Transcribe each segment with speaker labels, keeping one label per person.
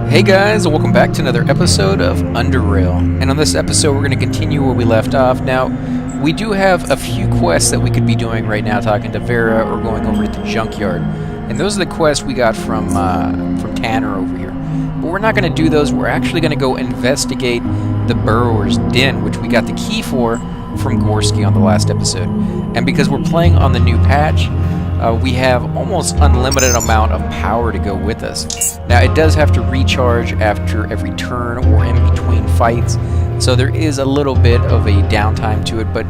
Speaker 1: Hey guys, welcome back to another episode of Underrail. And on this episode, we're going to continue where we left off. Now, we do have a few quests that we could be doing right now, talking to Vera or going over to the junkyard. And those are the quests we got from Tanner over here. But we're not going to do those. We're actually going to go investigate the Burrowers' den, which we got the key for from Gorski on the last episode. And because we're playing on the new patch, we have almost unlimited amount of power to go with us. Now, it does have to recharge after every turn or in between fights, so there is a little bit of a downtime to it, but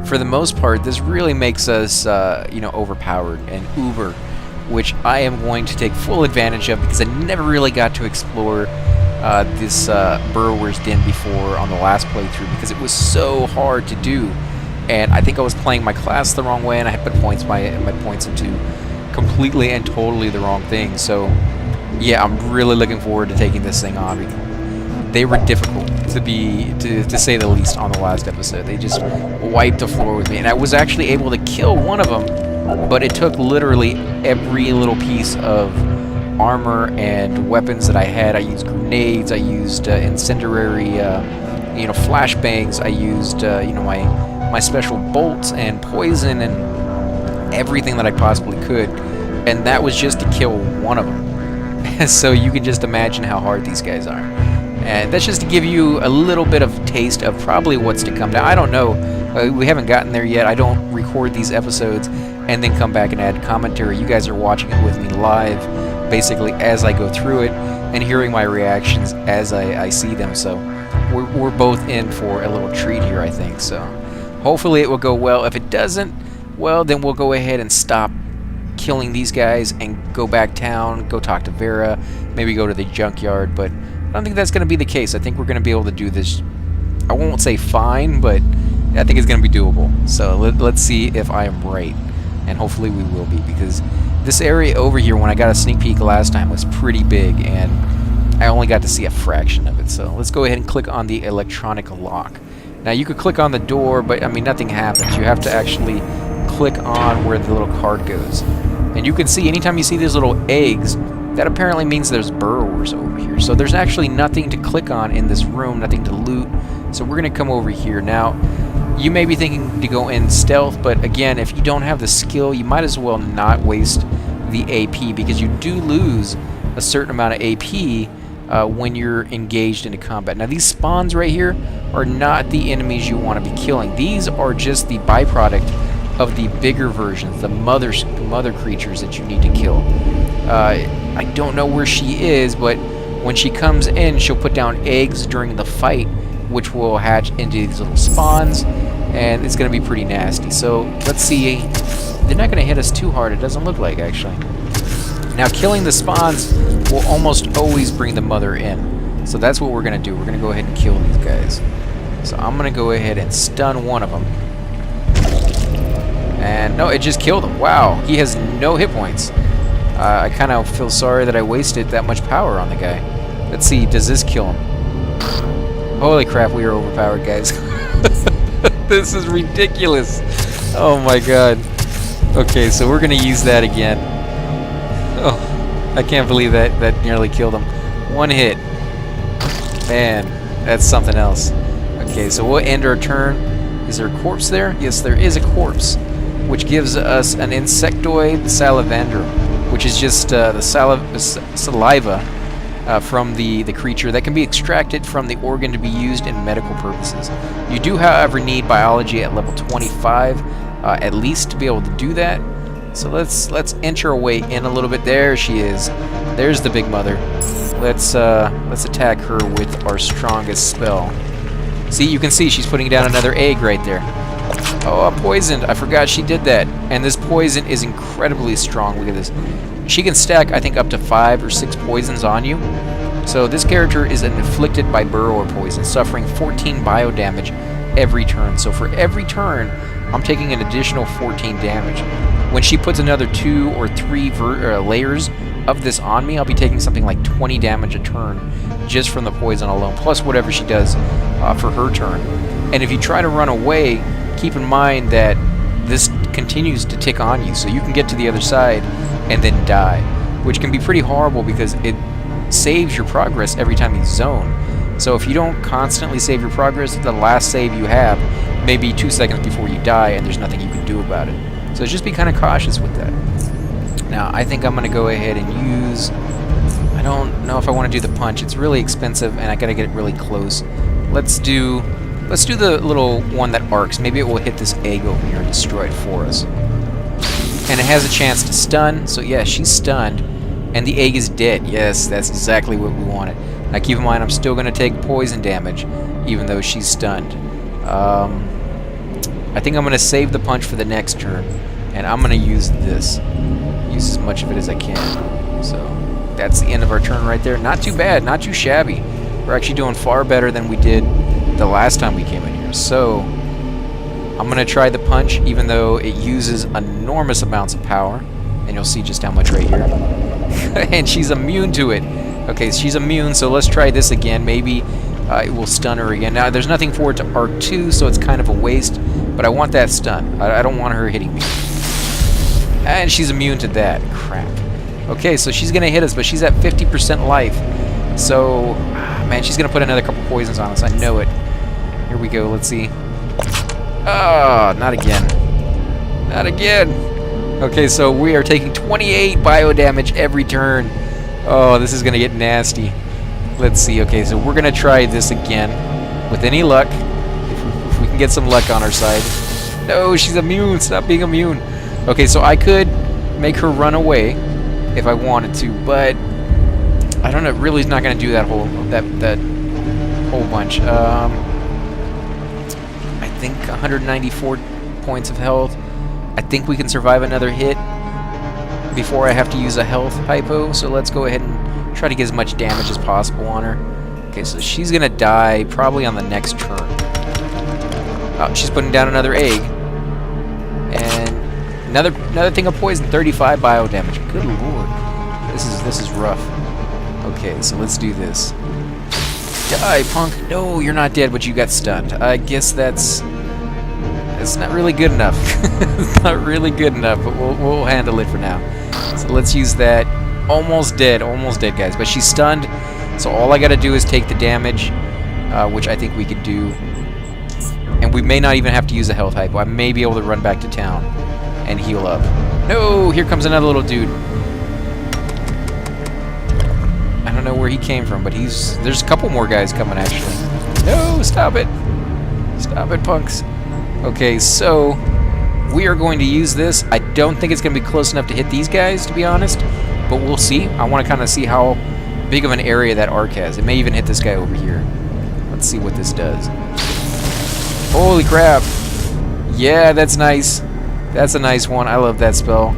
Speaker 1: for the most part, this really makes us, overpowered and uber, which I am going to take full advantage of because I never really got to explore this Burrower's Den before on the last playthrough because it was so hard to do. And I think I was playing my class the wrong way, and I had put my points into completely and totally the wrong thing. So, yeah, I'm really looking forward to taking this thing on. They were difficult to say the least on the last episode. They just wiped the floor with me, and I was actually able to kill one of them, but it took literally every little piece of armor and weapons that I had. I used grenades, I used incendiary, flashbangs, I used, my special bolts and poison and everything that I possibly could, and that was just to kill one of them. So you can just imagine how hard these guys are, and that's just to give you a little bit of taste of probably what's to come. Now, I don't know, we haven't gotten there yet. I don't record these episodes and then come back and add commentary. You guys are watching it with me live, basically as I go through it and hearing my reactions as I see them, so we're both in for a little treat here, I think. So hopefully it will go well. If it doesn't, well, then we'll go ahead and stop killing these guys and go back town, go talk to Vera, maybe go to the junkyard, but I don't think that's going to be the case. I think we're going to be able to do this, I won't say fine, but I think it's going to be doable. So let's see if I am right, and hopefully we will be, because this area over here, when I got a sneak peek last time, was pretty big, and I only got to see a fraction of it. So let's go ahead and click on the electronic lock. Now, you could click on the door, but, I mean, nothing happens. You have to actually click on where the little card goes. And you can see, anytime you see these little eggs, that apparently means there's burrowers over here. So there's actually nothing to click on in this room, nothing to loot. So we're going to come over here. Now, you may be thinking to go in stealth, but, again, if you don't have the skill, you might as well not waste the AP, because you do lose a certain amount of AP when you're engaged into combat. Now, these spawns right here are not the enemies you want to be killing. These are just the byproduct of the bigger versions, the mother creatures that you need to kill. I don't know where she is, but when she comes in, she'll put down eggs during the fight, which will hatch into these little spawns, and it's going to be pretty nasty. So let's see. They're not going to hit us too hard, it doesn't look like, actually. Now, killing the spawns will almost always bring the mother in. So that's what we're going to do. We're going to go ahead and kill these guys. So I'm going to go ahead and stun one of them. And no, it just killed him. Wow, he has no hit points. I kind of feel sorry that I wasted that much power on the guy. Let's see, does this kill him? Holy crap, we are overpowered, guys. This is ridiculous. Oh my god. Okay, so we're going to use that again. Oh, I can't believe that nearly killed him. One hit. Man, that's something else. Okay, so we'll end our turn. Is there a corpse there? Yes, there is a corpse, which gives us an insectoid salivandrum, which is just the saliva from the creature that can be extracted from the organ to be used in medical purposes. You do, however, need biology at level 25 at least to be able to do that. So let's inch our way in a little bit. There she is. There's the big mother. Let's attack her with our strongest spell. See, you can see she's putting down another egg right there. Oh, poisoned. I forgot she did that. And this poison is incredibly strong. Look at this. She can stack, I think, up to 5 or 6 poisons on you. So this character is inflicted by burrower poison, suffering 14 bio damage every turn. So for every turn, I'm taking an additional 14 damage. When she puts another 2 or 3 layers of this on me, I'll be taking something like 20 damage a turn just from the poison alone, plus whatever she does for her turn. And if you try to run away, keep in mind that this continues to tick on you, so you can get to the other side and then die, which can be pretty horrible because saves your progress every time you zone. So if you don't constantly save your progress, the last save you have may be 2 seconds before you die, and there's nothing you can do about it. So just be kind of cautious with that. Now, I think I'm going to go ahead and use... I don't know if I want to do the punch. It's really expensive, and I got to get it really close. Let's do the little one that arcs. Maybe it will hit this egg over here and destroy it for us. And it has a chance to stun, so yeah, she's stunned. And the egg is dead. Yes, that's exactly what we wanted. Now keep in mind, I'm still going to take poison damage, even though she's stunned. I think I'm going to save the punch for the next turn, and I'm going to use this. Use as much of it as I can. So that's the end of our turn right there. Not too bad, not too shabby. We're actually doing far better than we did the last time we came in here. So I'm going to try the punch, even though it uses enormous amounts of power. And you'll see just how much right here. And she's immune to it. Okay, she's immune, so let's try this again. Maybe it will stun her again. Now, there's nothing for it to arc to, so it's kind of a waste. But I want that stun. I don't want her hitting me. And she's immune to that. Crap. Okay, so she's going to hit us, but she's at 50% life. So, man, she's going to put another couple poisons on us. I know it. Here we go. Let's see. Oh, not again. Not again. Okay, so we are taking 28 bio damage every turn. Oh, this is going to get nasty. Let's see. Okay, so we're going to try this again. With any luck. If we can get some luck on our side. No, she's immune. Stop being immune. Okay, so I could make her run away if I wanted to, but I don't know. Really, is not going to do that whole bunch. I think 194 points of health. I think we can survive another hit before I have to use a health hypo. So let's go ahead and try to get as much damage as possible on her. Okay, so she's going to die probably on the next turn. Oh, she's putting down another egg. And another thing of poison, 35 bio damage. Good lord. This is rough. Okay, so let's do this. Die, punk. No, you're not dead, but you got stunned. I guess that's not really good enough. It's not really good enough, but we'll handle it for now. So let's use that. Almost dead, guys. But she's stunned, so all I gotta do is take the damage, which I think we could do. And we may not even have to use a health hypo. I may be able to run back to town and heal up. No, here comes another little dude. I don't know where he came from, but there's a couple more guys coming, actually. No, stop it. Stop it, punks. Okay, so we are going to use this. I don't think it's going to be close enough to hit these guys, to be honest, but we'll see. I want to kind of see how big of an area that arc has. It may even hit this guy over here. Let's see what this does. Holy crap. Yeah, that's nice. That's a nice one. I love that spell.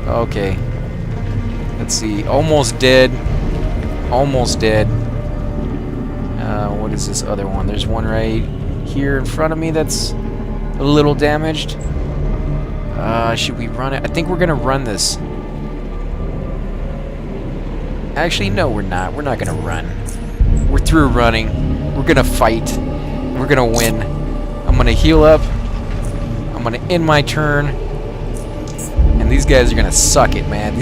Speaker 1: Okay. Let's see. Almost dead. Almost dead. What is this other one? There's one right here in front of me that's a little damaged. Should we run it? I think we're going to run this. Actually, no, we're not. We're not going to run. We're through running. We're going to fight. We're going to win. I'm going to heal up. I'm going to end my turn. And these guys are going to suck it, man.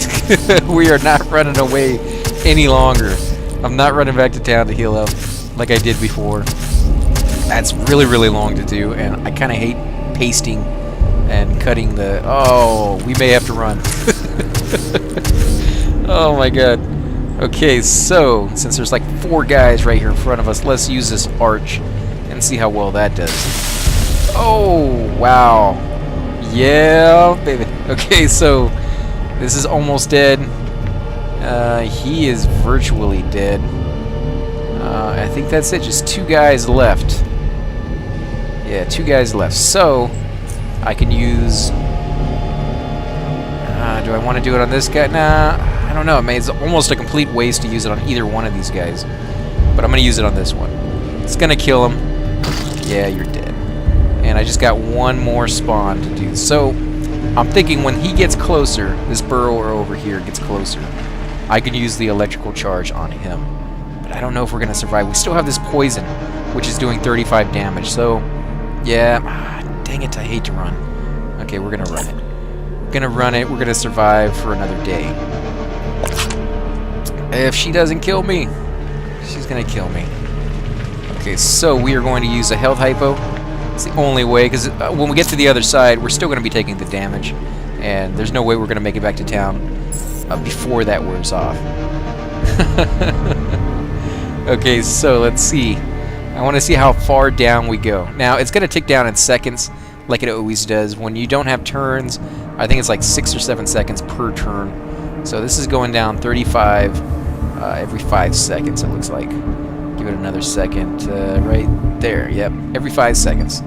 Speaker 1: We are not running away any longer. I'm not running back to town to heal up like I did before. That's really, really long to do, and I kind of hate pasting and cutting the... Oh, we may have to run. Oh my god. Okay, so, since there's like 4 guys right here in front of us, let's use this arch and see how well that does. Oh, wow. Yeah, baby. Okay, so, this is almost dead. He is virtually dead. I think that's it. Just 2 guys left. Yeah, 2 guys left. So, I can use... do I want to do it on this guy? Nah, I don't know. I mean, it's almost a complete waste to use it on either one of these guys. But I'm going to use it on this one. It's going to kill him. Yeah, you're dead. And I just got one more spawn to do. So, I'm thinking when he gets closer, this burrower over here gets closer, I can use the electrical charge on him. But I don't know if we're going to survive. We still have this poison, which is doing 35 damage. So, yeah, dang it, I hate to run. Okay, we're going to run it. We're going to run it. We're going to survive for another day. If she doesn't kill me, she's gonna kill me. Okay, so we are going to use a health hypo. It's the only way, because when we get to the other side, we're still going to be taking the damage, and there's no way we're going to make it back to town before that wears off. Okay, so let's see. I want to see how far down we go. Now, it's going to tick down in seconds, like it always does. When you don't have turns, I think it's like 6 or 7 seconds per turn. So this is going down 35 every 5 seconds, it looks like. Give it another second, right there, yep, every 5 seconds.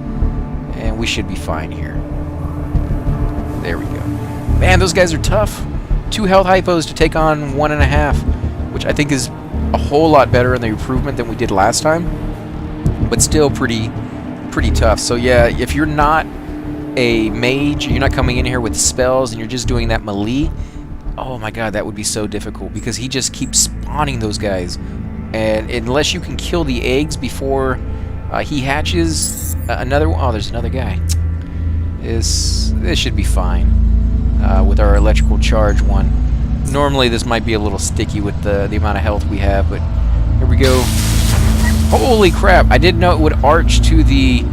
Speaker 1: And we should be fine here. There we go. Man, those guys are tough. 2 health hypos to take on 1.5, which I think is a whole lot better in the improvement than we did last time. But still pretty tough. So yeah, if you're not a mage, you're not coming in here with spells, and you're just doing that melee, oh my god, that would be so difficult, because he just keeps spawning those guys. And unless you can kill the eggs before he hatches, another one. Oh, there's another guy. This should be fine with our electrical charge one. Normally this might be a little sticky with the amount of health we have, but here we go. Holy crap! I didn't know it would arch to the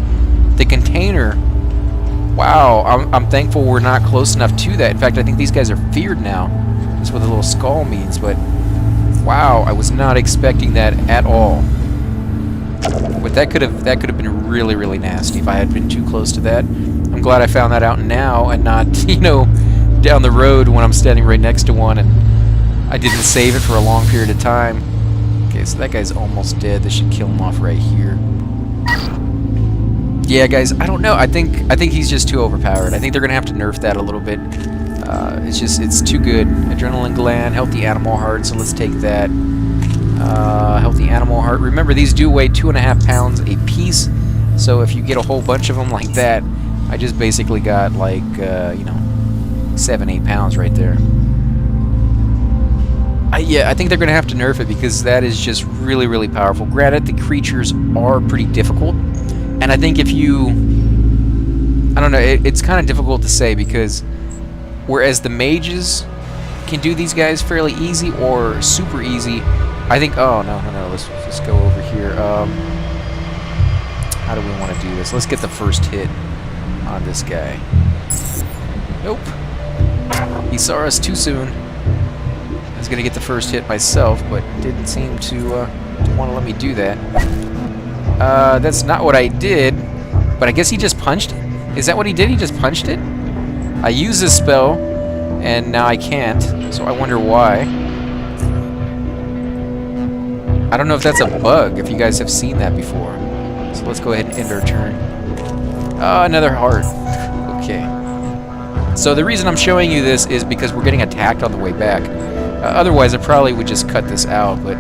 Speaker 1: container. Wow, I'm thankful we're not close enough to that. In fact, I think these guys are feared now. That's what the little skull means, but wow, I was not expecting that at all. But that could have been really, really nasty if I had been too close to that. I'm glad I found that out now and not, you know, down the road when I'm standing right next to one and I didn't save it for a long period of time. Okay, so that guy's almost dead. This should kill him off right here. Yeah, guys, I don't know. I think he's just too overpowered. I think they're gonna have to nerf that a little bit. It's too good. Adrenaline gland, healthy animal heart, so let's take that. Healthy animal heart. Remember, these do weigh 2.5 pounds a piece, so if you get a whole bunch of them like that, I just basically got like, you know, 7-8 pounds right there. Yeah, I think they're going to have to nerf it, because that is just really, really powerful. Granted, the creatures are pretty difficult, and I think if you... I don't know, it's kind of difficult to say, because whereas the mages can do these guys fairly easy or super easy, I think... Oh, no, let's go over here. How do we want to do this? Let's get the first hit on this guy. Nope. He saw us too soon. I was going to get the first hit myself, but didn't seem to want to let me do that. That's not what I did, but I guess he just punched it. Is that what he did? He just punched it? I used this spell, and now I can't, so I wonder why. I don't know if that's a bug, if you guys have seen that before. So let's go ahead and end our turn. Another heart. Okay. So the reason I'm showing you this is because we're getting attacked on the way back. Otherwise, I probably would just cut this out, but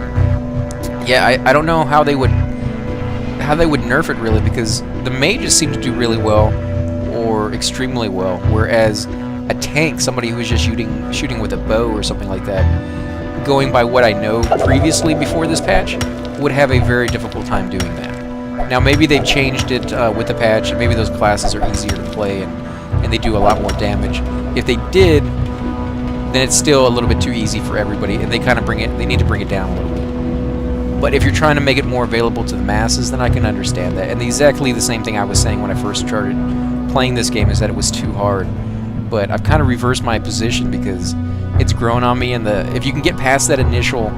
Speaker 1: yeah, I don't know how they would nerf it really, because the mages seem to do really well, or extremely well, whereas a tank, somebody who's just shooting with a bow or something like that, going by what I know previously before this patch, would have a very difficult time doing that. Now maybe they've changed it with the patch, and maybe those classes are easier to play and they do a lot more damage. If they did, then it's still a little bit too easy for everybody, and they need to bring it down a little bit. But if you're trying to make it more available to the masses, then I can understand that. And exactly the same thing I was saying when I first started playing this game, is that it was too hard. But I've kind of reversed my position, because it's grown on me, and if you can get past that initial,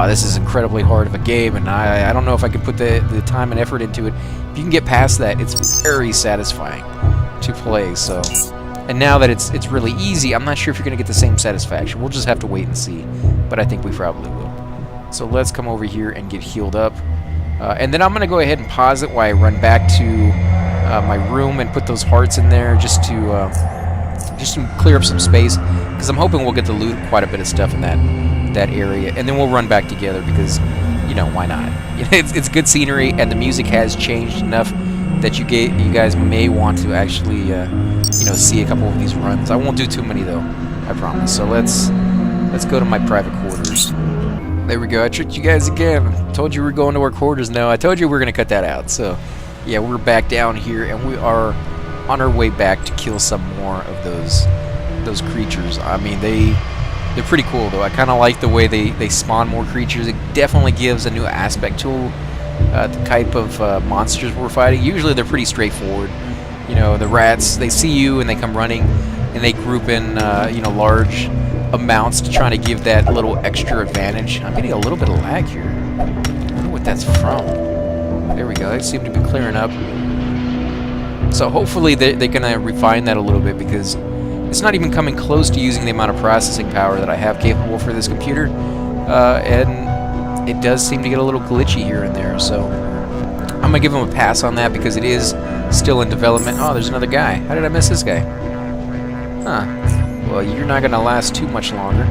Speaker 1: this is incredibly hard of a game, and I don't know if I can put the time and effort into it. If you can get past that, it's very satisfying to play. So, and now that it's really easy, I'm not sure if you're going to get the same satisfaction. We'll just have to wait and see, but I think we probably will. So let's come over here and get healed up, and then I'm going to go ahead and pause it while I run back to my room and put those hearts in there, just to clear up some space, because I'm hoping we'll get to loot quite a bit of stuff in that area, and then we'll run back together, because, you know, why not? It's good scenery, and the music has changed enough that you guys may want to actually you know, see a couple of these runs. I won't do too many though, I promise. So let's go to my private quarters. There we go. I tricked you guys again. Told you we were going to our quarters. No, I told you we were going to cut that out. So yeah, we're back down here, and we are on our way back to kill some more of those creatures. I mean, They're pretty cool, though. I kind of like the way they spawn more creatures. It definitely gives a new aspect to the type of monsters we're fighting. Usually they're pretty straightforward. You know, the rats, they see you and they come running, and they group in, you know, large amounts to try to give that little extra advantage. I'm getting a little bit of lag here. I wonder what that's from. There we go. They seem to be clearing up. So hopefully they're going to refine that a little bit, because it's not even coming close to using the amount of processing power that I have capable for this computer. And it does seem to get a little glitchy here and there. So I'm going to give them a pass on that, because it is still in development. Oh, there's another guy. How did I miss this guy? Huh. Well, you're not going to last too much longer.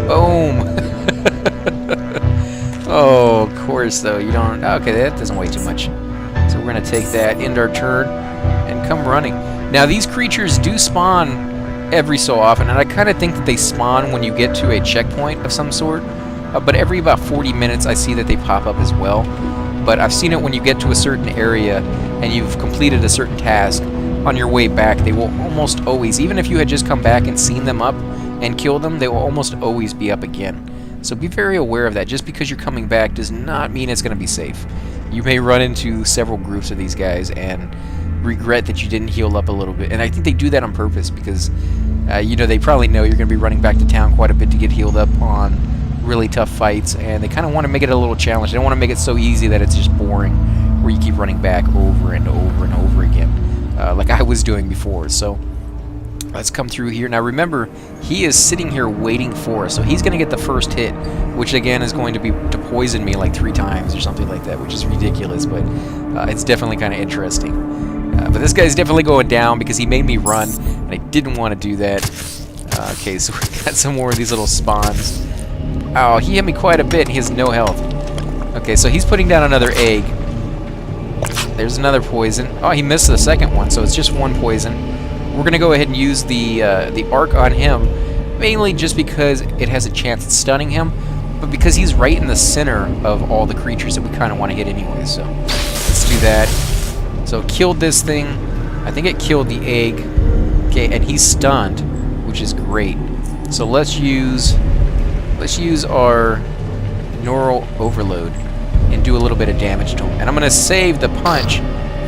Speaker 1: Boom! Oh, of course, though. You don't... Okay, that doesn't weigh too much. So we're going to take that, end our turn, and come running. Now, these creatures do spawn every so often, and I kind of think that they spawn when you get to a checkpoint of some sort. But every about 40 minutes, I see that they pop up as well. But I've seen it when you get to a certain area and you've completed a certain task. On your way back, they will almost always, even if you had just come back and seen them up and killed them, they will almost always be up again. So be very aware of that. Just because you're coming back does not mean it's going to be safe. You may run into several groups of these guys and regret that you didn't heal up a little bit. And I think they do that on purpose, because you know, they probably know you're going to be running back to town quite a bit to get healed up on really tough fights, and they kind of want to make it a little challenge. They don't want to make it so easy that it's just boring, where you keep running back over and over and over again, like I was doing before. So let's come through here. Now remember, he is sitting here waiting for us, so he's going to get the first hit, which again is going to be to poison me like 3 times or something like that, which is ridiculous, but it's definitely kind of interesting. But this guy's definitely going down because he made me run, and I didn't want to do that. Okay, so we got some more of these little spawns. Oh, he hit me quite a bit, and he has no health. Okay, so he's putting down another egg. There's another poison. Oh, he missed the second one, so it's just 1 poison. We're going to go ahead and use the arc on him, mainly just because it has a chance at stunning him, but because he's right in the center of all the creatures that we kind of want to hit anyway. So let's do that. So it killed this thing. I think it killed the egg. Okay, and he's stunned, which is great. So let's use our neural overload and do a little bit of damage to him. And I'm going to save the punch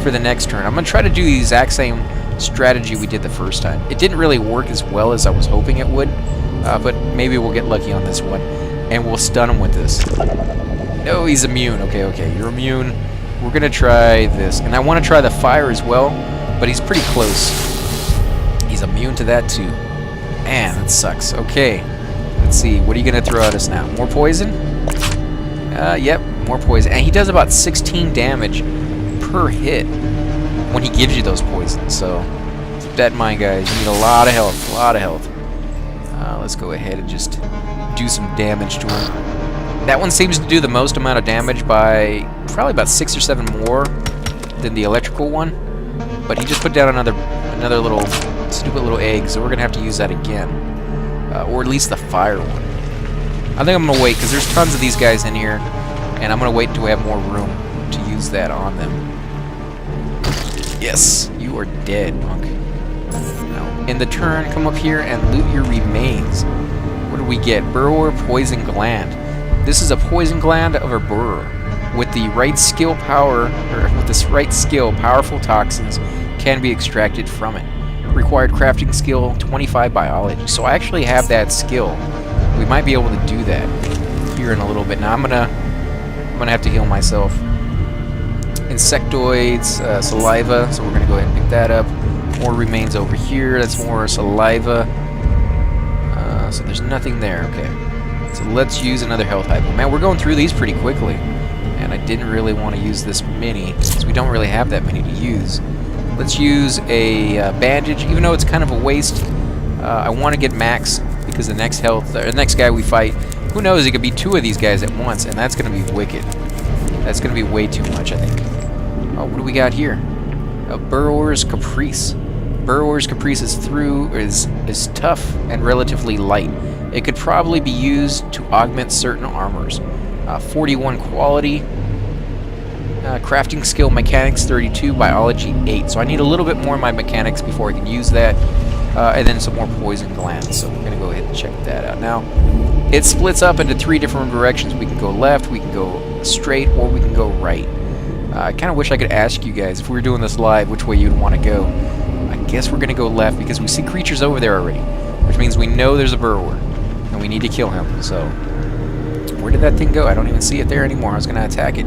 Speaker 1: for the next turn. I'm going to try to do the exact same strategy we did the first time. It didn't really work as well as I was hoping it would, but maybe we'll get lucky on this one, and we'll stun him with this. No, he's immune. Okay, you're immune. We're going to try this, and I want to try the fire as well, but he's pretty close. He's immune to that too. Man, that sucks. Okay. Let's see, what are you going to throw at us now? More poison? Yep, more poison. And he does about 16 damage per hit when he gives you those poisons. So keep that in mind, guys. You need a lot of health, let's go ahead and just do some damage to him. That one seems to do the most amount of damage by probably about 6 or 7 more than the electrical one. But he just put down another little stupid little egg, so we're going to have to use that again. Or at least the fire one. I think I'm going to wait, because there's tons of these guys in here, and I'm going to wait until we have more room to use that on them. Yes, you are dead, punk. Now, in the turn, come up here and loot your remains. What do we get? Burrower Poison Gland. This is a poison gland of a burrower. With the right skill, powerful toxins can be extracted from it. Required crafting skill 25 biology. So I actually have that skill. We might be able to do that here in a little bit. Now I'm gonna have to heal myself. Insectoids, saliva. So we're gonna go ahead and pick that up. More remains over here. That's more saliva. So there's nothing there. Okay. So let's use another health item. Man, we're going through these pretty quickly, and I didn't really want to use this many since we don't really have that many to use. Let's use a bandage, even though it's kind of a waste. I want to get max, because the next guy we fight, who knows, it could be 2 of these guys at once, and that's going to be wicked. That's going to be way too much, I think. Oh, what do we got here? A Burrower's Caprice. Burrower's Caprice is tough and relatively light. It could probably be used to augment certain armors. 41 quality. Crafting skill mechanics 32, biology 8. So I need a little bit more of my mechanics before I can use that. and then some more poison glands. So we're going to go ahead and check that out. Now, it splits up into 3 different directions. We can go left, we can go straight, or we can go right. I kind of wish I could ask you guys, if we were doing this live, which way you'd want to go. I guess we're going to go left because we see creatures over there already, which means we know there's a burrower, and we need to kill him. So, where did that thing go? I don't even see it there anymore. I was going to attack it.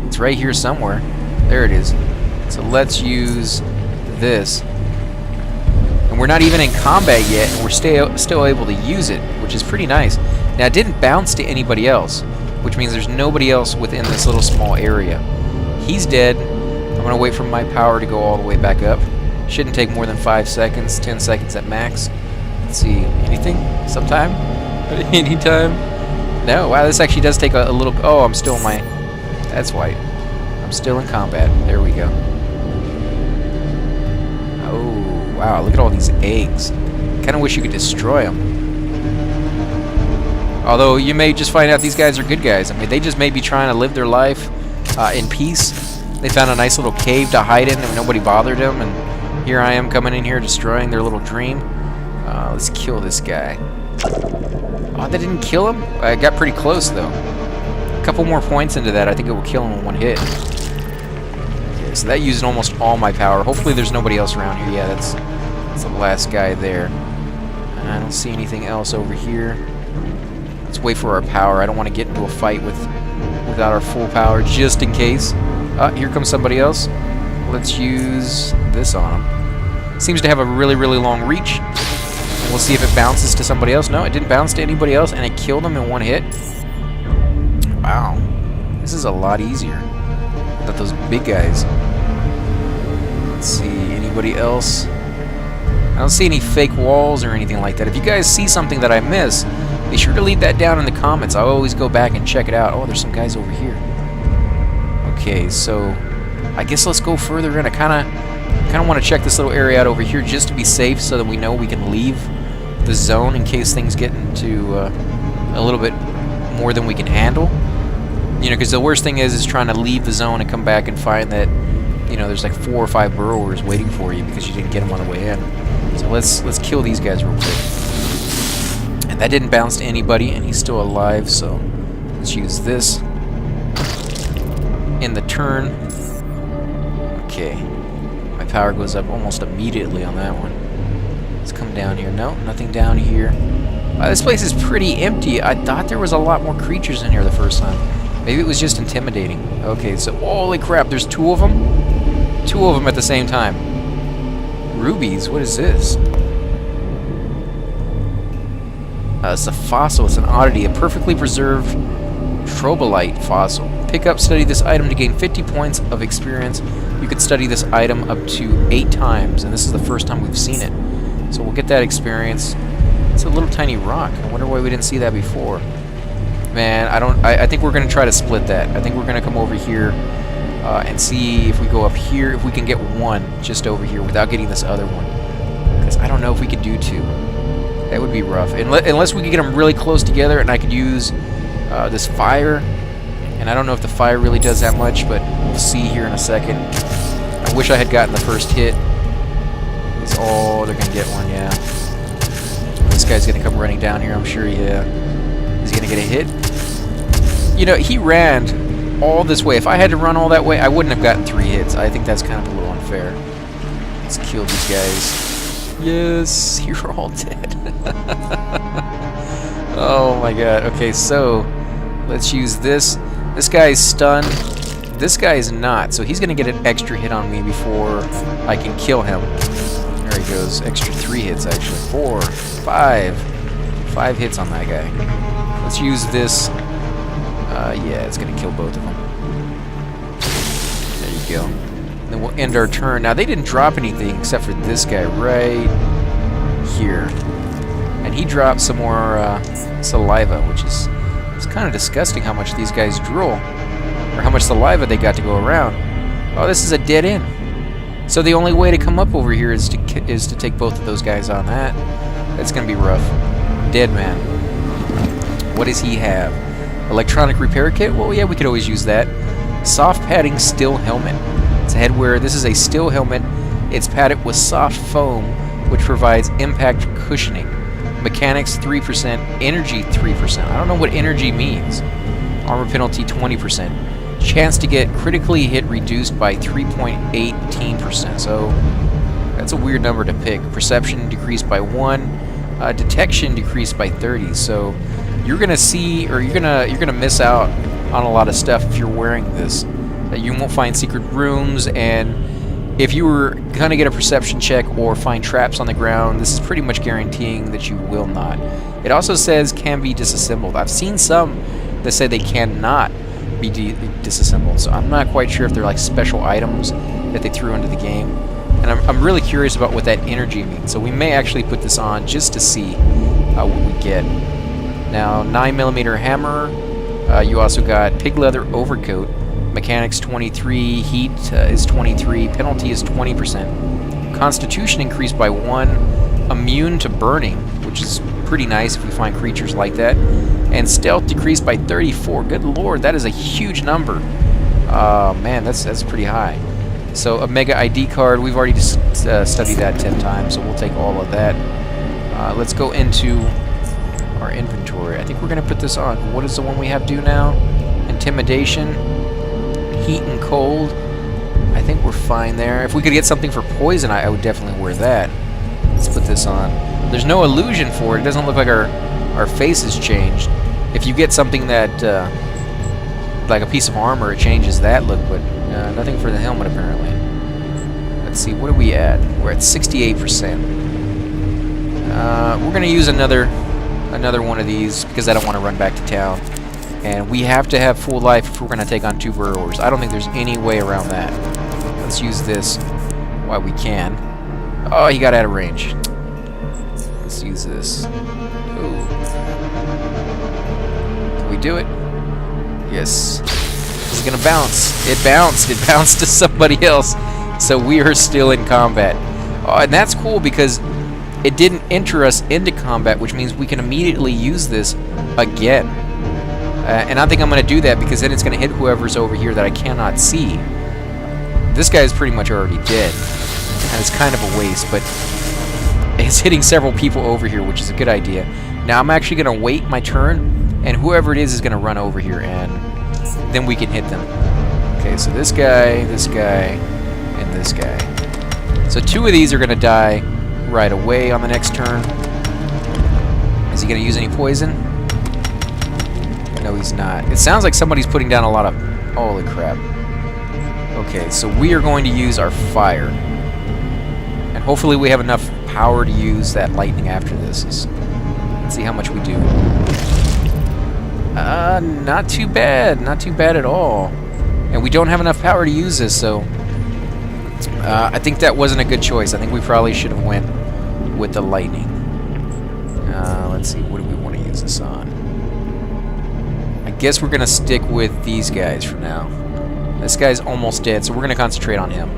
Speaker 1: It's right here somewhere. There it is. So let's use this. And we're not even in combat yet, and we're still able to use it, which is pretty nice. Now, it didn't bounce to anybody else, which means there's nobody else within this little small area. He's dead. I'm going to wait for my power to go all the way back up. Shouldn't take more than 5 seconds, 10 seconds at max. Let's see. Anything? Sometime? Anytime? No. Wow, this actually does take a little... Oh, I'm still in my... That's why. I'm still in combat. There we go. Oh, wow. Look at all these eggs. Kind of wish you could destroy them. Although, you may just find out these guys are good guys. I mean, they just may be trying to live their life in peace. They found a nice little cave to hide in and nobody bothered them. And here I am coming in here destroying their little dream. Let's kill this guy. Oh, that didn't kill him? I got pretty close, though. A couple more points into that, I think it will kill him in one hit. Okay, so that used almost all my power. Hopefully there's nobody else around here. Yeah, that's the last guy there. And I don't see anything else over here. Let's wait for our power. I don't want to get into a fight without our full power, just in case. Here comes somebody else. Let's use this on him. Seems to have a really, really long reach. And we'll see if it bounces to somebody else. No, it didn't bounce to anybody else, and it killed him in one hit. Wow. This is a lot easier than those big guys. Let's see, anybody else? I don't see any fake walls or anything like that. If you guys see something that I miss, be sure to leave that down in the comments. I'll always go back and check it out. Oh, there's some guys over here. Okay, so I guess let's go further in. I kind of want to check this little area out over here just to be safe, so that we know we can leave the zone in case things get into a little bit more than we can handle. You know, because the worst thing is trying to leave the zone and come back and find that, you know, there's like 4 or 5 burrowers waiting for you because you didn't get them on the way in. So let's kill these guys real quick. And that didn't bounce to anybody, and he's still alive. So let's use this in the turn. Okay. My power goes up almost immediately on that one. Let's come down here. No, nothing down here. This place is pretty empty. I thought there was a lot more creatures in here the first time. Maybe it was just intimidating. Okay, so holy crap, there's 2 of them? 2 of them at the same time. Rubies, what is this? It's a fossil. It's an oddity. A perfectly preserved trobolite fossil. Pick up, study this item to gain 50 points of experience. You could study this item up to 8 times, and this is the first time we've seen it. So we'll get that experience. It's a little tiny rock. I wonder why we didn't see that before. Man, I think we're going to try to split that. I think we're going to come over here and see if we go up here, if we can get one just over here without getting this other one. Because I don't know if we could do 2. That would be rough. Unless we could get them really close together and I could use this fire. And I don't know if the fire really does that much, but we'll see here in a second. I wish I had gotten the first hit. Oh, they're going to get one, yeah. This guy's going to come running down here, I'm sure, yeah. He's going to get a hit. You know, he ran all this way. If I had to run all that way, I wouldn't have gotten 3 hits. I think that's kind of a little unfair. Let's kill these guys. Yes, you're all dead. Oh my god. Okay, so let's use this. This guy's stunned. This guy is not, so he's going to get an extra hit on me before I can kill him. There he goes. Extra 3 hits, actually. 4, 5. 5 hits on that guy. Let's use this. Yeah, it's going to kill both of them. There you go. Then we'll end our turn. Now, they didn't drop anything except for this guy right here. And he dropped some more saliva, which is it's kind of disgusting how much these guys drool. Or how much saliva they got to go around. Oh, this is a dead end. So the only way to come up over here is to take both of those guys on that. That's going to be rough. Dead man. What does he have? Electronic repair kit? Well, yeah, we could always use that. Soft padding steel helmet. It's a headwear. This is a steel helmet. It's padded with soft foam which provides impact cushioning. Mechanics 3%, energy 3%. I don't know what energy means. Armor penalty 20%. Chance to get critically hit reduced by 3.18%. So that's a weird number to pick. Perception decreased by 1. Detection decreased by 30. So you're gonna see, or you're gonna miss out on a lot of stuff if you're wearing this. You won't find secret rooms, and if you were gonna get a perception check or find traps on the ground, this is pretty much guaranteeing that you will not. It also says can be disassembled. I've seen some that say they cannot be disassembled, so I'm not quite sure if they're like special items that they threw into the game. And I'm really curious about what that energy means. So we may actually put this on just to see what we get. Now, 9mm hammer. You also got pig leather overcoat. Mechanics 23, heat is 23, penalty is 20%. Constitution increased by 1, immune to burning, which is pretty nice if we find creatures like that. And stealth decreased by 34. Good lord, that is a huge number. Man, that's pretty high. So a mega ID card, we've already studied that 10 times, so we'll take all of that. Let's go into our inventory. I think we're going to put this on. What is the one we have due now? Intimidation. Heat and cold. I think we're fine there. If we could get something for poison, I would definitely wear that. Let's put this on. There's no illusion for it. It doesn't look like our face has changed. If you get something that, like a piece of armor, it changes that look, but nothing for the helmet apparently. Let's see, what are we at? We're at 68%. We're going to use another one of these because I don't want to run back to town. And we have to have full life if we're going to take on 2 Burrowers. I don't think there's any way around that. Let's use this while we can. Oh, he got out of range. Let's use this. Ooh. Can we do it? Yes. It's going to bounce. It bounced. It bounced to somebody else. So we are still in combat. Oh, and that's cool because it didn't enter us into combat, which means we can immediately use this again. And I think I'm going to do that because then it's going to hit whoever's over here that I cannot see. This guy is pretty much already dead. And it's kind of a waste, but it's hitting several people over here, which is a good idea. Now I'm actually going to wait my turn, and whoever it is going to run over here, and then we can hit them. Okay, so this guy, and this guy. So 2 of these are going to die right away on the next turn. Is he going to use any poison? No, he's not. It sounds like somebody's putting down a lot of... Holy crap. Okay, so we are going to use our fire. And hopefully we have enough power to use that lightning after this. Let's see how much we do. Not too bad. Not too bad at all. And we don't have enough power to use this, so... I think that wasn't a good choice. I think we probably should have went with the lightning. Let's see, what do we want to use this on? I guess we're going to stick with these guys for now. This guy's almost dead, so we're going to concentrate on him.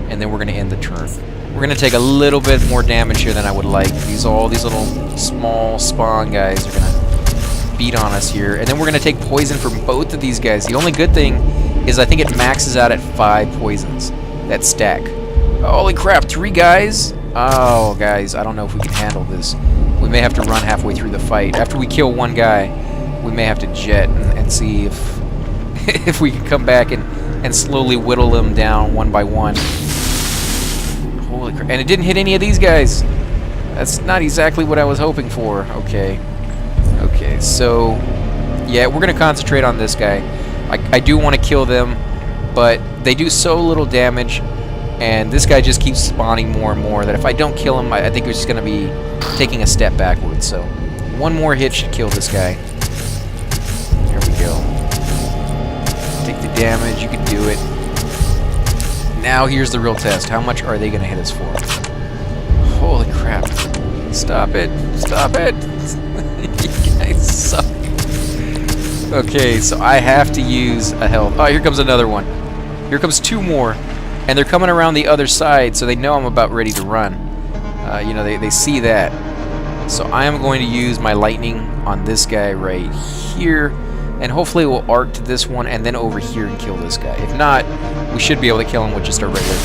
Speaker 1: And then we're going to end the turn. We're going to take a little bit more damage here than I would like. All these little small spawn guys are going to beat on us here. And then we're going to take poison from both of these guys. The only good thing is I think it maxes out at 5 poisons. That stack. Holy crap, 3 guys? Oh, guys, I don't know if we can handle this. We may have to run halfway through the fight. After we kill one guy, we may have to jet and see if if we can come back and slowly whittle them down one by one. Holy crap. And it didn't hit any of these guys. That's not exactly what I was hoping for. Okay. Okay, so... yeah, we're going to concentrate on this guy. I do want to kill them, but they do so little damage, and this guy just keeps spawning more and more that if I don't kill him, I think we're just going to be taking a step backwards. So, one more hit should kill this guy. There we go. Take the damage, you can do it. Now here's the real test. How much are they going to hit us for? Holy crap. Stop it. Stop it. You guys suck. Okay, so I have to use a health. Oh, here comes another one. Here comes 2 more. And they're coming around the other side, so they know I'm about ready to run. You know, they see that. So I am going to use my lightning on this guy right here. And hopefully it will arc to this one and then over here and kill this guy. If not, we should be able to kill him with just a regular...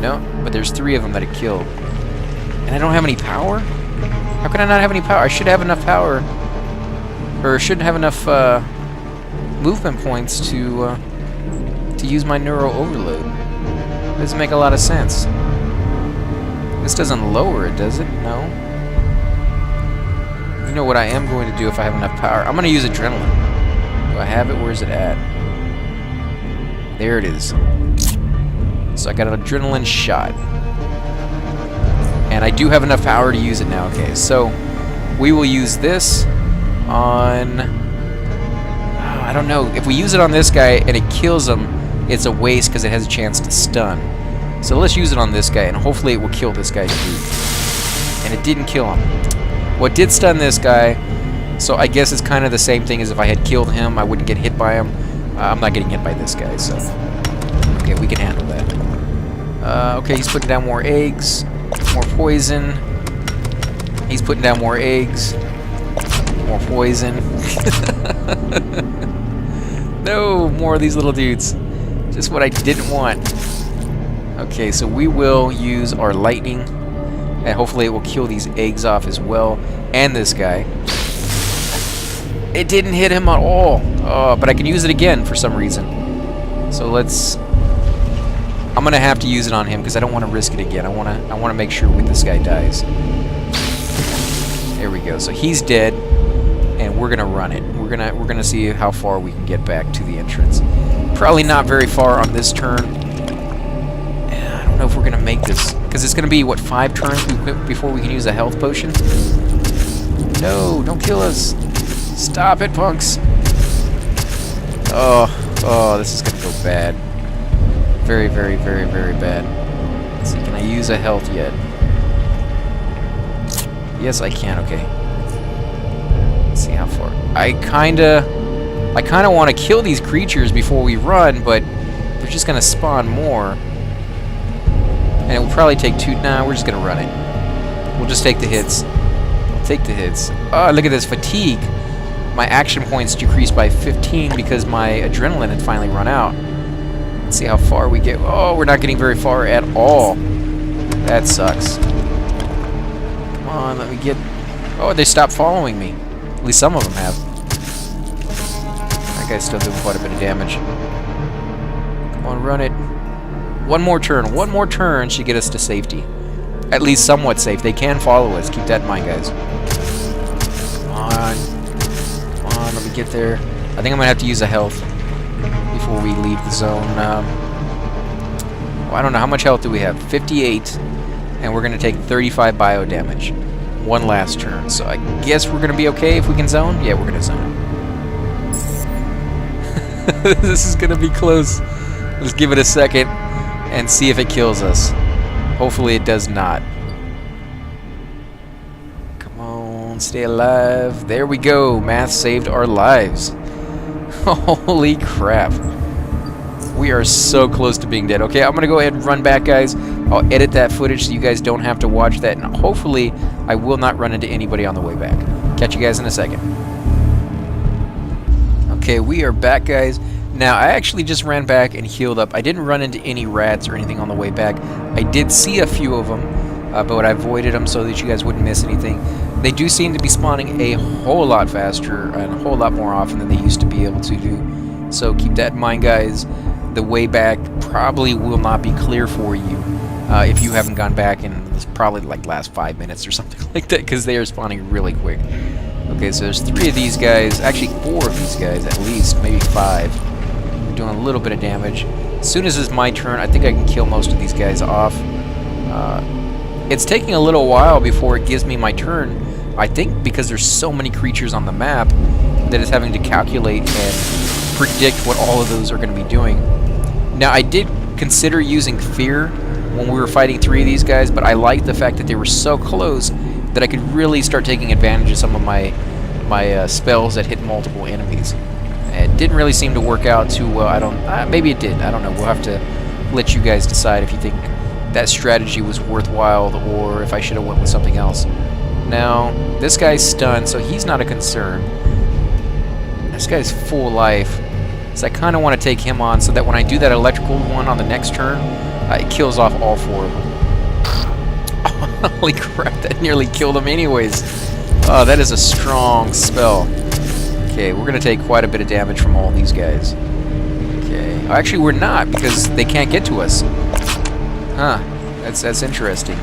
Speaker 1: No, but there's 3 of them that it killed. And I don't have any power? How can I not have any power? I should have enough power. Or shouldn't have enough movement points to use my neuro overload. Doesn't make a lot of sense. This doesn't lower it, does it? No. You know what I am going to do if I have enough power? I'm going to use adrenaline. Do I have it? Where is it at? There it is. So I got an adrenaline shot. And I do have enough power to use it now. Okay, so we will use this on... I don't know. If we use it on this guy and it kills him, it's a waste because it has a chance to stun. So let's use it on this guy, and hopefully it will kill this guy too. And it didn't kill him. What did stun this guy, so I guess it's kind of the same thing as if I had killed him, I wouldn't get hit by him. I'm not getting hit by this guy, so... Okay, we can handle that. Okay, he's putting down more eggs. More poison. He's putting down more eggs. More poison. No, more of these little dudes. Just what I didn't want. Okay, so we will use our lightning, and hopefully it will kill these eggs off as well, and this guy. It didn't hit him at all, but I can use it again for some reason. So let's... I'm gonna have to use it on him because I don't want to risk it again. I want to make sure when this guy dies. There we go. So he's dead, and we're gonna run it. We're gonna see how far we can get back to the entrance. Probably not very far on this turn. I don't know if we're gonna make this because it's gonna be what, 5 turns before we can use a health potion. No, don't kill us! Stop it, punks! Oh, this is gonna go bad. Very, very, very, very bad. Let's see, can I use a health yet? Yes, I can. Okay. Let's see how far. I kinda want to kill these creatures before we run, but they're just gonna spawn more, and it will probably take 2. Nah, we're just gonna run it. We'll just take the hits. Take the hits. Oh, look at this fatigue. My action points decreased by 15 because my adrenaline had finally run out. Let's see how far we get. Oh, we're not getting very far at all. That sucks. Come on, let me get... Oh, they stopped following me. At least some of them have. That guy's still doing quite a bit of damage. Come on, run it. One more turn. One more turn should get us to safety. At least somewhat safe. They can follow us. Keep that in mind, guys. Come on. Come on, let me get there. I think I'm going to have to use a health before we leave the zone. I don't know. How much health do we have? 58. And we're going to take 35 bio damage. One last turn. So I guess we're going to be okay if we can zone? Yeah, we're going to zone. This is going to be close. Let's give it a second and see if it kills us. Hopefully it does not. Come on, stay alive. There we go. Math saved our lives. Holy crap. We are so close to being dead. Okay, I'm going to go ahead and run back, guys. I'll edit that footage so you guys don't have to watch that. And hopefully I will not run into anybody on the way back. Catch you guys in a second. Okay, we are back, guys. Now, I actually just ran back and healed up. I didn't run into any rats or anything on the way back. I did see a few of them, but I avoided them so that you guys wouldn't miss anything. They do seem to be spawning a whole lot faster and a whole lot more often than they used to be able to do. So keep that in mind, guys. The way back probably will not be clear for you if you haven't gone back in probably like last 5 minutes or something like that, because they are spawning really quick. Okay, so there's 3 of these guys, actually 4 of these guys at least, maybe 5. Doing a little bit of damage. As soon as it's my turn, I think I can kill most of these guys off. It's taking a little while before it gives me my turn. I think because there's so many creatures on the map that it's having to calculate and predict what all of those are going to be doing. Now, I did consider using Fear when we were fighting 3 of these guys, but I liked the fact that they were so close that I could really start taking advantage of some of my spells that hit multiple enemies. It didn't really seem to work out too well. Maybe it did. I don't know. We'll have to let you guys decide if you think that strategy was worthwhile or if I should have went with something else. Now, this guy's stunned, so he's not a concern. This guy's full life, So I kind of want to take him on so that when I do that electrical one on the next turn, it kills off all 4 of them. Holy crap, that nearly killed him anyways. Oh, that is a strong spell. Okay, we're going to take quite a bit of damage from all these guys. Okay. Oh, actually, we're not, because they can't get to us. Huh. That's interesting.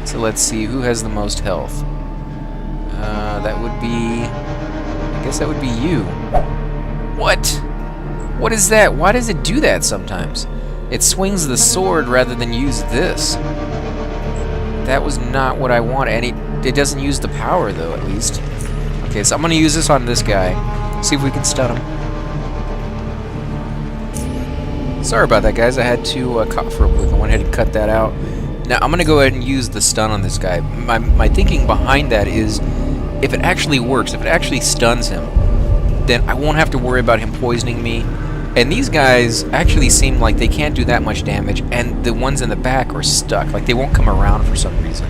Speaker 1: So let's see, who has the most health? That would be... I guess that would be you. What? What is that? Why does it do that sometimes? It swings the sword rather than use this. That was not what I wanted, and it doesn't use the power, though, at least. Okay, so I'm going to use this on this guy. See if we can stun him. Sorry about that, guys. I had to cough real quick. I went ahead and cut that out. Now, I'm going to go ahead and use the stun on this guy. My thinking behind that is, if it actually works, if it actually stuns him, then I won't have to worry about him poisoning me. And these guys actually seem like they can't do that much damage, and the ones in the back are stuck. Like, they won't come around for some reason.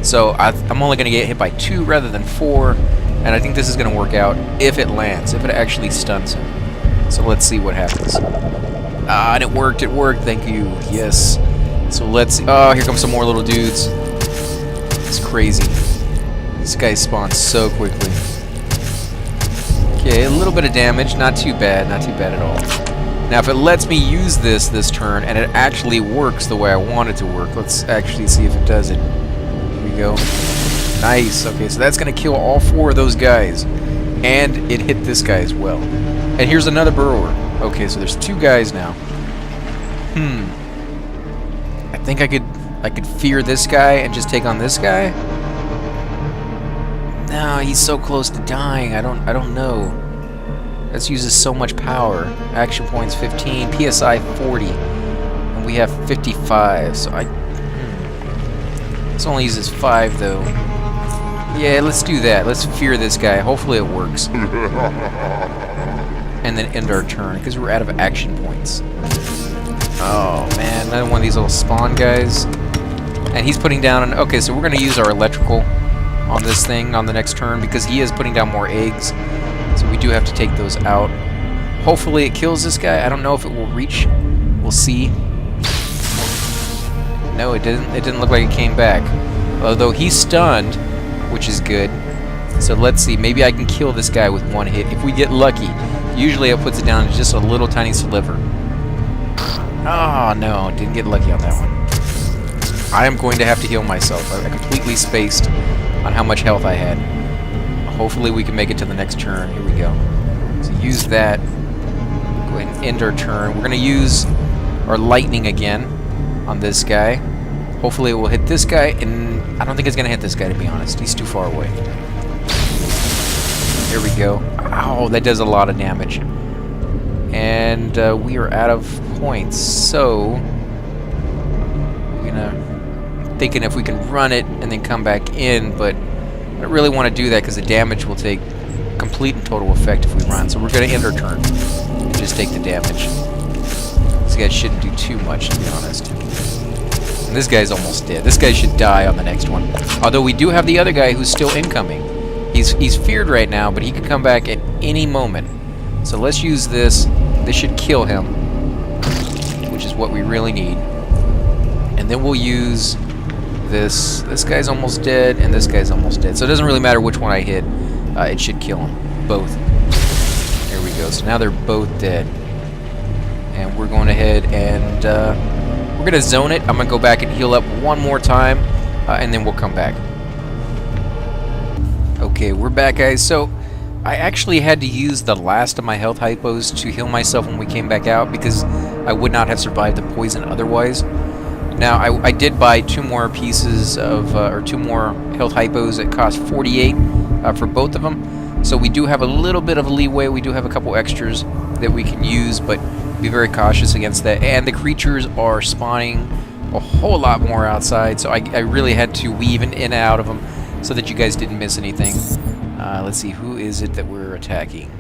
Speaker 1: So, I'm only going to get hit by 2 rather than 4, and I think this is going to work out if it lands, if it actually stuns him. So, let's see what happens. Ah, and it worked, thank you, yes. So, let's see. Oh, here come some more little dudes. It's crazy. This guy spawns so quickly. Okay, a little bit of damage, not too bad at all. Now, if it lets me use this turn, and it actually works the way I want it to work, let's actually see if it does it. Here we go. Nice, okay, so that's going to kill all 4 of those guys. And it hit this guy as well. And here's another Burrower. Okay, so there's 2 guys now. I think I could fear this guy and just take on this guy. No, he's so close to dying. I don't know. This uses so much power. Action points 15, PSI 40, and we have 55. So this only uses 5 though. Yeah, let's do that. Let's fear this guy. Hopefully it works. And then end our turn because we're out of action points. Oh man, another one of these little spawn guys. And he's putting down an... Okay, so we're going to use our electrical on this thing on the next turn because he is putting down more eggs. So we do have to take those out. Hopefully it kills this guy. I don't know if it will reach. We'll see. No, it didn't. It didn't look like it came back. Although he's stunned, which is good. So let's see. Maybe I can kill this guy with 1 hit. If we get lucky. Usually it puts it down to just a little tiny sliver. Oh, no. Didn't get lucky on that one. I am going to have to heal myself. I completely spaced on how much health I had. Hopefully we can make it to the next turn. Here we go. So use that. Go ahead and end our turn. We're going to use our lightning again on this guy. Hopefully it will hit this guy, and I don't think it's going to hit this guy, to be honest. He's too far away. There we go. Ow, that does a lot of damage. And we are out of points, so we're gonna... thinking if we can run it and then come back in, but I don't really want to do that because the damage will take complete and total effect if we run. So we're going to end our turn and just take the damage. These guys shouldn't do too much, to be honest. And this guy's almost dead. This guy should die on the next one. Although we do have the other guy who's still incoming. He's feared right now, but he could come back at any moment. So let's use this. This should kill him, which is what we really need. And then we'll use... This guy's almost dead, and this guy's almost dead. So it doesn't really matter which one I hit. It should kill them. Both. There we go. So now they're both dead. And we're going ahead and we're going to zone it. I'm going to go back and heal up 1 more time, and then we'll come back. Okay, we're back, guys. So I actually had to use the last of my health hypos to heal myself when we came back out because I would not have survived the poison otherwise. Now, I did buy 2 more pieces of, or 2 more health hypos that cost 48 for both of them. So we do have a little bit of leeway. We do have a couple extras that we can use, but be very cautious against that. And the creatures are spawning a whole lot more outside, so I really had to weave in and out of them so that you guys didn't miss anything. Let's see, who is it that we're attacking?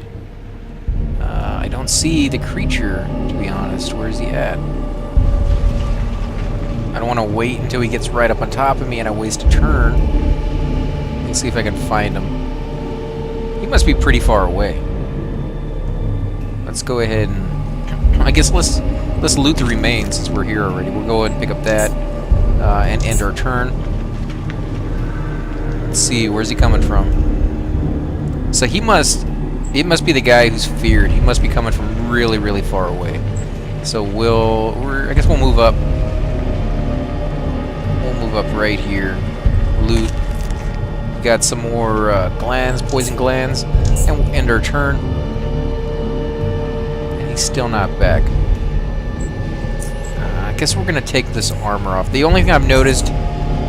Speaker 1: I don't see the creature, to be honest. Where is he at? I don't want to wait until he gets right up on top of me and I waste a turn. Let's see if I can find him. He must be pretty far away. let's go ahead and I guess let's loot the remains since we're here already. We'll go ahead and pick up that and end our turn. Let's see, where's he coming from? So it must be the guy who's feared. He must be coming from really, really far away. So I guess we'll move up. We'll move up right here. Loot. We got some more glands, poison glands, and we'll end our turn. And he's still not back. I guess we're gonna take this armor off. The only thing I've noticed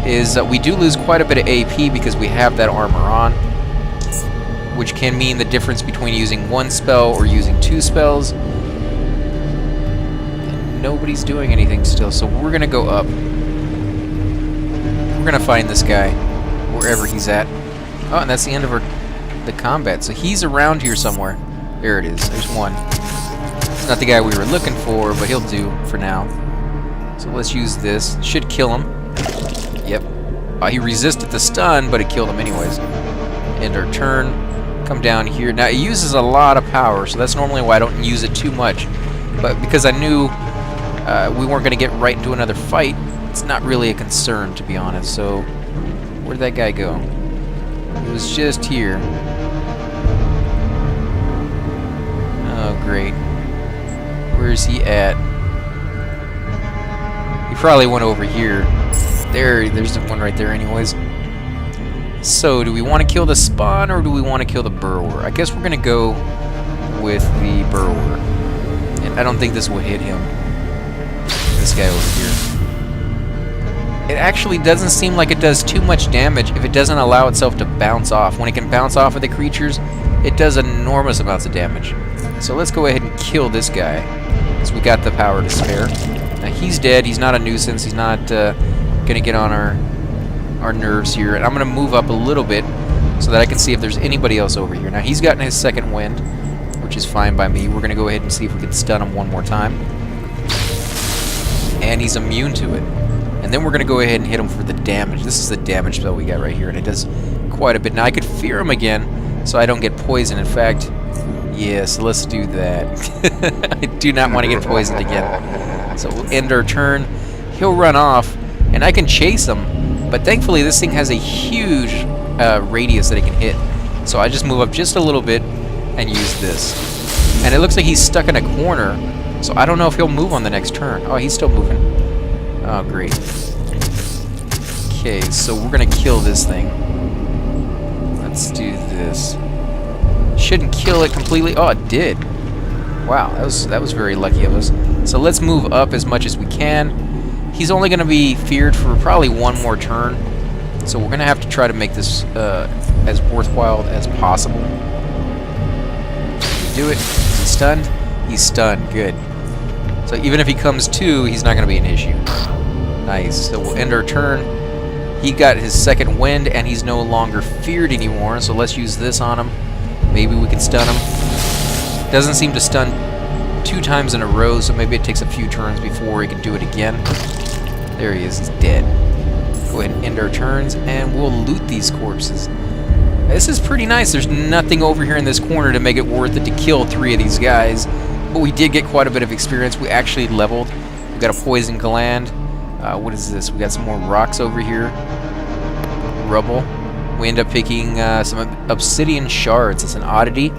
Speaker 1: is that we do lose quite a bit of AP because we have that armor on, which can mean the difference between using one spell or using two spells. And nobody's doing anything still, so we're gonna go up. We're gonna find this guy wherever he's at. Oh, and that's the end of the combat. So he's around here somewhere. There it is. There's one. It's not the guy we were looking for, but he'll do for now. So let's use this. Should kill him. Yep. He resisted the stun, but it killed him anyways. End our turn. Come down here. Now, it uses a lot of power, so that's normally why I don't use it too much. But because I knew we weren't going to get right into another fight, it's not really a concern, to be honest. So, where'd that guy go? He was just here. Oh, great. Where's he at? He probably went over here. There's the one right there anyways. So, do we want to kill the spawn or do we want to kill the burrower? I guess we're going to go with the burrower. And I don't think this will hit him. This guy over here. It actually doesn't seem like it does too much damage if it doesn't allow itself to bounce off. When it can bounce off of the creatures, it does enormous amounts of damage. So let's go ahead and kill this guy, because we got the power to spare. Now he's dead. He's not a nuisance. He's not going to get on our nerves here. And I'm going to move up a little bit so that I can see if there's anybody else over here. Now he's gotten his second wind, which is fine by me. We're going to go ahead and see if we can stun him one more time. And he's immune to it. And then we're going to go ahead and hit him for the damage. This is the damage spell we got right here, and it does quite a bit. Now, I could fear him again, so I don't get poisoned. In fact, yes, let's do that. I do not want to get poisoned again. So we'll end our turn. He'll run off, and I can chase him. But thankfully, this thing has a huge radius that it can hit. So I just move up just a little bit and use this. And it looks like he's stuck in a corner, so I don't know if he'll move on the next turn. Oh, he's still moving. Oh, great. Okay, so we're gonna kill this thing. Let's do this. Shouldn't kill it completely. Oh, it did. Wow, that was very lucky of us. So let's move up as much as we can. He's only gonna be feared for probably one more turn. So we're gonna have to try to make this as worthwhile as possible. Do it. Is he stunned? He's stunned. Good. So even if he comes to, he's not going to be an issue. Nice. So we'll end our turn. He got his second wind, and he's no longer feared anymore. So let's use this on him. Maybe we can stun him. Doesn't seem to stun 2 times in a row, so maybe it takes a few turns before he can do it again. There he is. He's dead. Go ahead and end our turns, and we'll loot these corpses. This is pretty nice. There's nothing over here in this corner to make it worth it to kill 3 of these guys. But we did get quite a bit of experience. We actually leveled. We got a poison gland. What is this? We got some more rocks over here. Rubble. We end up picking some obsidian shards. It's an oddity.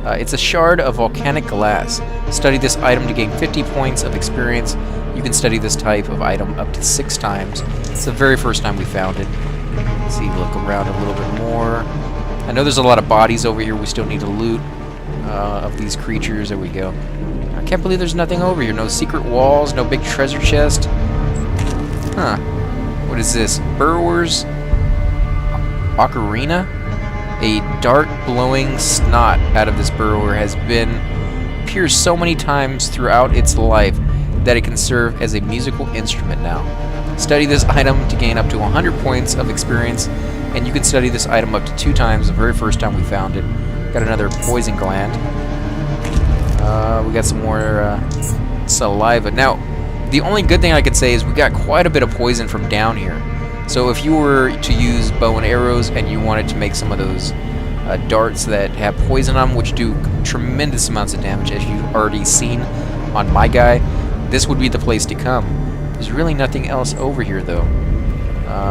Speaker 1: It's a shard of volcanic glass. Study this item to gain 50 points of experience. You can study this type of item up to 6 times. It's the very first time we found it. Let's see, look around a little bit more. I know there's a lot of bodies over here we still need to loot. Of these creatures. There we go. I can't believe there's nothing over here. No secret walls, no big treasure chest. Huh. What is this? Burrowers Ocarina? A dart-blowing snot out of this burrower has been pierced so many times throughout its life that it can serve as a musical instrument now. Study this item to gain up to 100 points of experience, and you can study this item up to 2 times the very first time we found it. Got another poison gland. We got some more saliva. Now, the only good thing I could say is we got quite a bit of poison from down here. So if you were to use bow and arrows and you wanted to make some of those darts that have poison on them, which do tremendous amounts of damage, as you've already seen on my guy. This would be the place to come. There's really nothing else over here, though.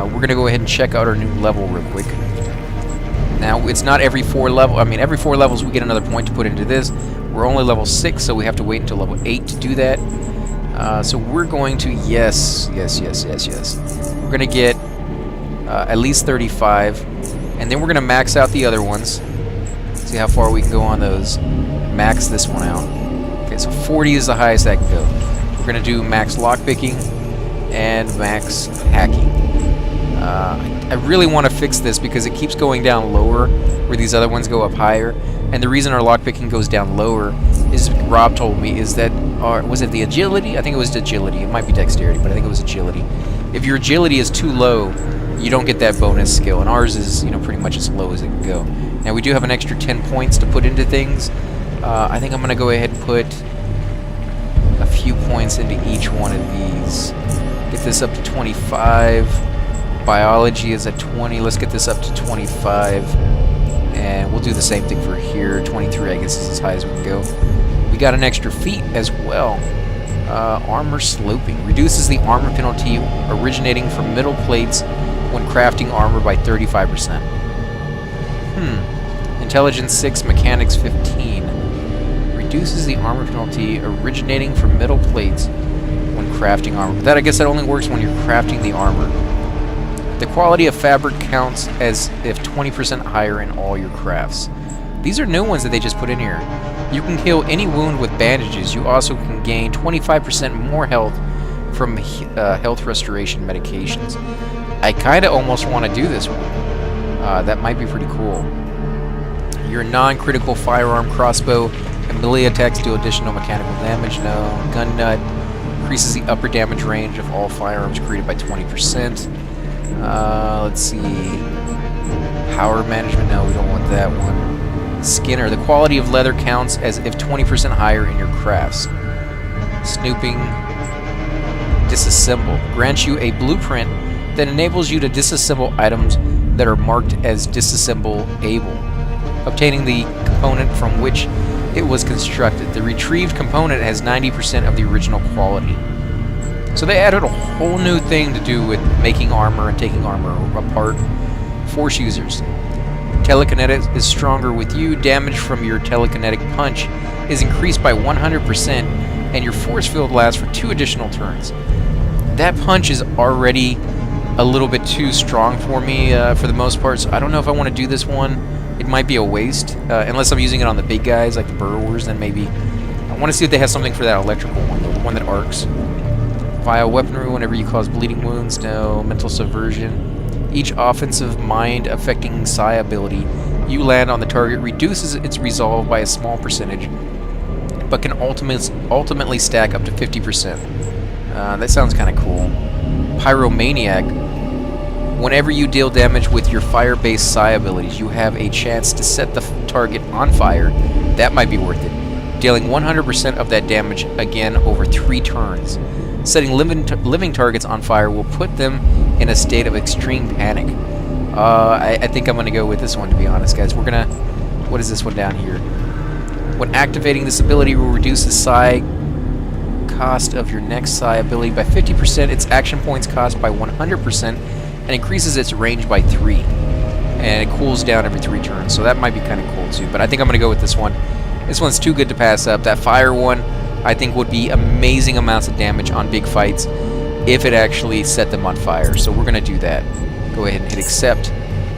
Speaker 1: We're going to go ahead and check out our new level real quick. Now, it's not every 4 level. I mean, every 4 levels we get another point to put into this. We're only level 6, so we have to wait until level 8 to do that. So we're going to, yes. We're going to get at least 35, and then we're going to max out the other ones. See how far we can go on those. Max this one out. Okay, so 40 is the highest I can go. We're going to do max lockpicking and max hacking. I really want to fix this because it keeps going down lower where these other ones go up higher. And the reason our lockpicking goes down lower is, Rob told me, is that was it the agility? I think it was agility. It might be dexterity, but I think it was agility. If your agility is too low, you don't get that bonus skill, and ours is, you know, pretty much as low as it can go. Now we do have an extra 10 points to put into things. I think I'm going to go ahead and put a few points into each one of these. Get this up to 25. Biology is at 20. Let's get this up to 25. And we'll do the same thing for here. 23, I guess, is as high as we can go. We got an extra feat as well. Armor sloping. Reduces the armor penalty originating from middle plates when crafting armor by 35%. Intelligence 6, Mechanics 15. Reduces the armor penalty originating from middle plates when crafting armor. That, I guess, that only works when you're crafting the armor. The quality of fabric counts as if 20% higher in all your crafts. These are new ones that they just put in here. You can heal any wound with bandages. You also can gain 25% more health from health restoration medications. I kind of almost want to do this one. That might be pretty cool. Your non-critical firearm crossbow and melee attacks do additional mechanical damage. No. Gun nut increases the upper damage range of all firearms created by 20%. Let's see. Power management. No, we don't want that one. Skinner. The quality of leather counts as if 20% higher in your crafts. Snooping. Disassemble. Grants you a blueprint that enables you to disassemble items that are marked as disassemble-able, obtaining the component from which it was constructed. The retrieved component has 90% of the original quality. So they added a whole new thing to do with making armor and taking armor apart. Force users. Telekinetic is stronger with you. Damage from your telekinetic punch is increased by 100%, and your force field lasts for 2 additional turns. That punch is already a little bit too strong for me for the most part, so I don't know if I want to do this one. It might be a waste, unless I'm using it on the big guys like the Burrowers. Then maybe I want to see if they have something for that electrical one, though, the one that arcs. Vile weaponry whenever you cause bleeding wounds. No. Mental subversion. Each offensive mind-affecting psi ability you land on the target reduces its resolve by a small percentage, but can ultimately stack up to 50%. That sounds kind of cool. Pyromaniac. Whenever you deal damage with your fire-based psi abilities, you have a chance to set the target on fire. That might be worth it. Dealing 100% of that damage again over 3 turns. Setting living targets on fire will put them in a state of extreme panic. I think I'm going to go with this one, to be honest, guys. We're going to... What is this one down here? When activating this ability, will reduce the psi cost of your next psi ability by 50%, its action points cost by 100%, and increases its range by 3. And it cools down every 3 turns, so that might be kind of cool too. But I think I'm going to go with this one. This one's too good to pass up. That fire one, I think, would be amazing amounts of damage on big fights if it actually set them on fire. So we're going to do that. Go ahead and hit accept.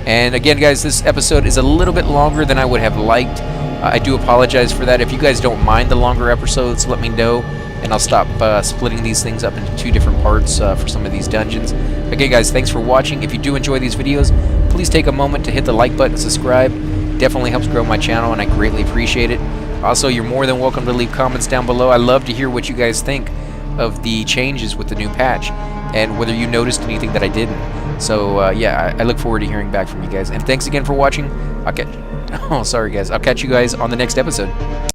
Speaker 1: And again, guys, this episode is a little bit longer than I would have liked. I do apologize for that. If you guys don't mind the longer episodes, let me know, and I'll stop splitting these things up into 2 different parts for some of these dungeons. Again, guys, thanks for watching. If you do enjoy these videos, please take a moment to hit the like button, subscribe. Definitely helps grow my channel, and I greatly appreciate it. Also, you're more than welcome to leave comments down below. I love to hear what you guys think of the changes with the new patch, and whether you noticed anything that I didn't. So, yeah, I look forward to hearing back from you guys. And thanks again for watching. I'll catch you guys on the next episode.